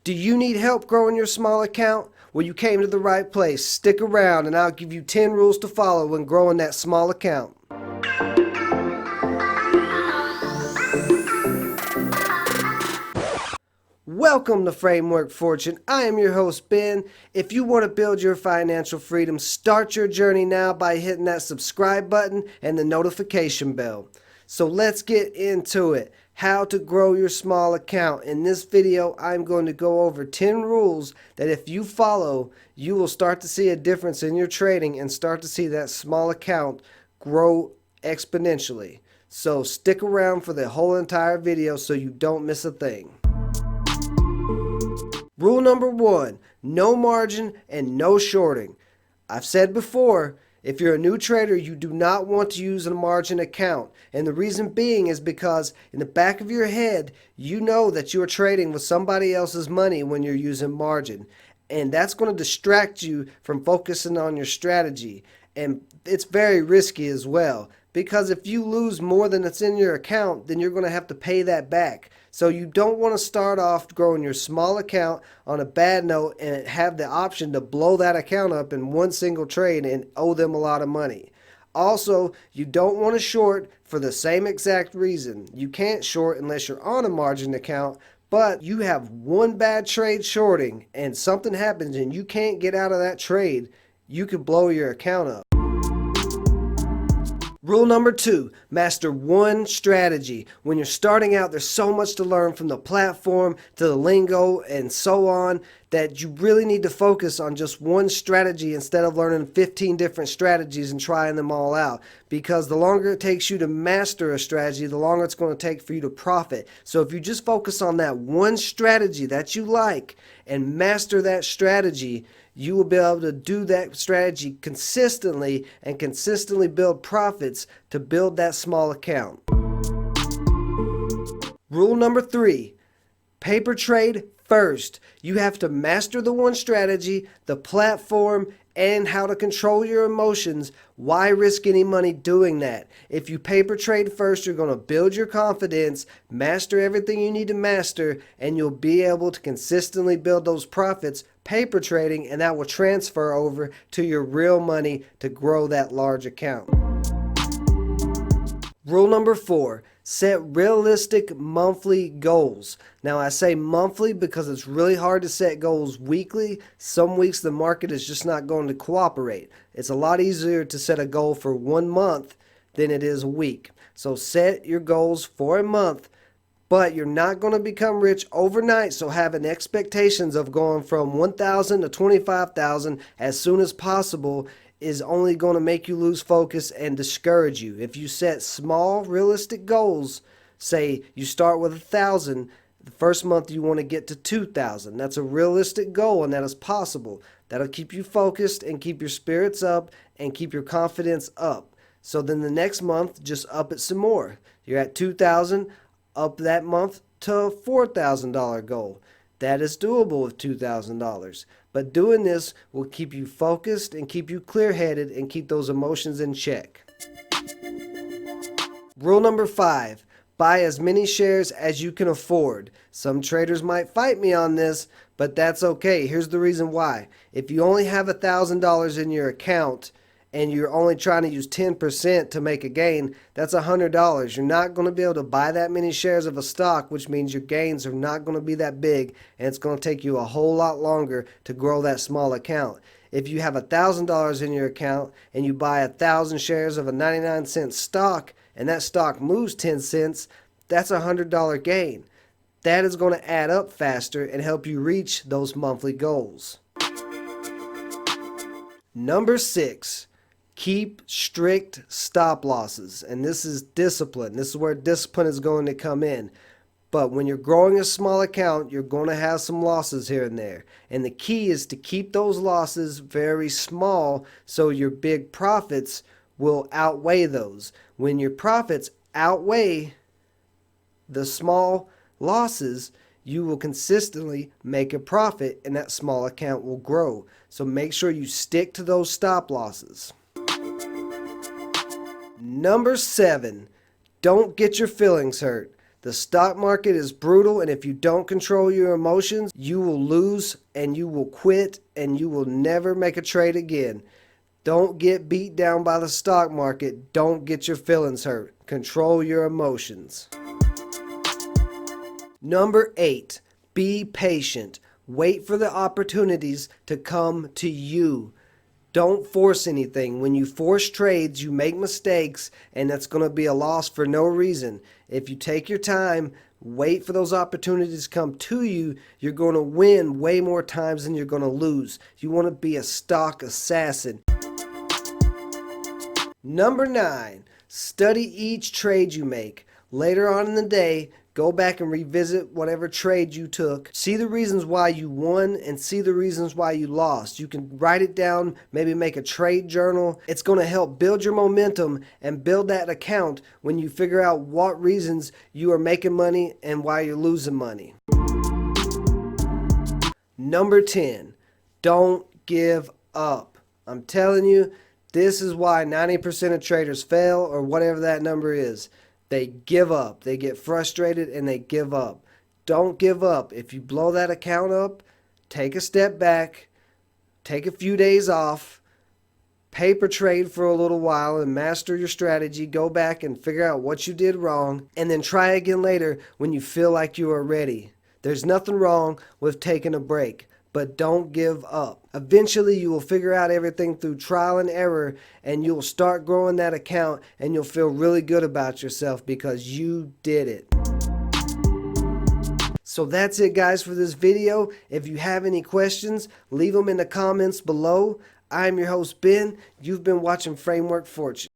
Do you need help growing your small account? Well, you came to the right place. Stick around and I'll give you 10 rules to follow when growing that small account. Welcome to Framework Fortune. I am your host, Ben. If you want to build your financial freedom, start your journey now by hitting that subscribe button and the notification bell. So let's get into it. How to grow your small account. In this video, I'm going to go over 10 rules that if you follow, you will start to see a difference in your trading and start to see that small account grow exponentially. So stick around for the whole entire video so you don't miss a thing. Rule number 1, no margin and no shorting. I've said before, if you're a new trader, you do not want to use a margin account. And the reason being is because in the back of your head, you know that you are trading with somebody else's money when you're using margin. And that's going to distract you from focusing on your strategy. And it's very risky as well. Because if you lose more than that's in your account, then you're going to have to pay that back. So you don't want to start off growing your small account on a bad note and have the option to blow that account up in one single trade and owe them a lot of money. Also, you don't want to short for the same exact reason. You can't short unless you're on a margin account, but you have one bad trade shorting and something happens and you can't get out of that trade, you could blow your account up. Rule number 2, master one strategy. When you're starting out, there's so much to learn from the platform to the lingo and so on that you really need to focus on just one strategy instead of learning 15 different strategies and trying them all out. Because the longer it takes you to master a strategy, the longer it's going to take for you to profit. So if you just focus on that one strategy that you like and master that strategy, you will be able to do that strategy consistently and consistently build profits to build that small account. Rule number 3, paper trade first. You have to master the one strategy, the platform, and how to control your emotions. Why risk any money doing that? If you paper trade first, you're going to build your confidence, master everything you need to master, and you'll be able to consistently build those profits paper trading, and that will transfer over to your real money to grow that large account. Rule number 4, set realistic monthly goals. Now I say monthly because it's really hard to set goals weekly. Some weeks the market is just not going to cooperate. It's a lot easier to set a goal for 1 month than it is a week. So set your goals for a month, but you're not going to become rich overnight, so having expectations of going from $1,000 to $25,000 as soon as possible is only going to make you lose focus and discourage you. If you set small, realistic goals, say you start with $1,000, the first month you want to get to $2,000. That's a realistic goal and that is possible. That'll keep you focused and keep your spirits up and keep your confidence up. So then the next month, just up it some more. You're at $2,000, up that month to a $4,000 goal. That is doable with $2,000. But doing this will keep you focused and keep you clear-headed and keep those emotions in check. Rule number 5, buy as many shares as you can afford. Some traders might fight me on this, but that's okay. Here's the reason why. If you only have $1,000 in your account and you're only trying to use 10% to make a gain, that's $100. You're not going to be able to buy that many shares of a stock, which means your gains are not going to be that big, and it's going to take you a whole lot longer to grow that small account. If you have $1,000 in your account and you buy 1,000 shares of a 99-cent stock and that stock moves 10 cents, that's a $100 gain. That is going to add up faster and help you reach those monthly goals. Number 6, keep strict stop losses. And this is discipline. This is where discipline is going to come in. But when you're growing a small account, you're going to have some losses here and there. And the key is to keep those losses very small so your big profits will outweigh those. When your profits outweigh the small losses, you will consistently make a profit and that small account will grow. So make sure you stick to those stop losses. Number 7, don't get your feelings hurt. The stock market is brutal, and if you don't control your emotions, you will lose and you will quit and you will never make a trade again. Don't get beat down by the stock market. Don't get your feelings hurt. Control your emotions. Number 8, be patient. Wait for the opportunities to come to you. Don't force anything. When you force trades, you make mistakes, and that's going to be a loss for no reason. If you take your time, wait for those opportunities to come to you, you're going to win way more times than you're going to lose. You want to be a stock assassin. Number 9, study each trade you make. Later on in the day, go back and revisit whatever trade you took. See the reasons why you won and see the reasons why you lost. You can write it down, maybe make a trade journal. It's going to help build your momentum and build that account when you figure out what reasons you are making money and why you're losing money. Number 10, don't give up. I'm telling you, this is why 90% of traders fail, or whatever that number is. They give up. They get frustrated and they give up. Don't give up. If you blow that account up, take a step back, take a few days off, paper trade for a little while and master your strategy. Go back and figure out what you did wrong, and then try again later when you feel like you are ready. There's nothing wrong with taking a break, but don't give up. Eventually, you will figure out everything through trial and error, and you'll start growing that account, and you'll feel really good about yourself because you did it. So that's it, guys, for this video. If you have any questions, leave them in the comments below. I'm your host, Ben. You've been watching Framework Fortune.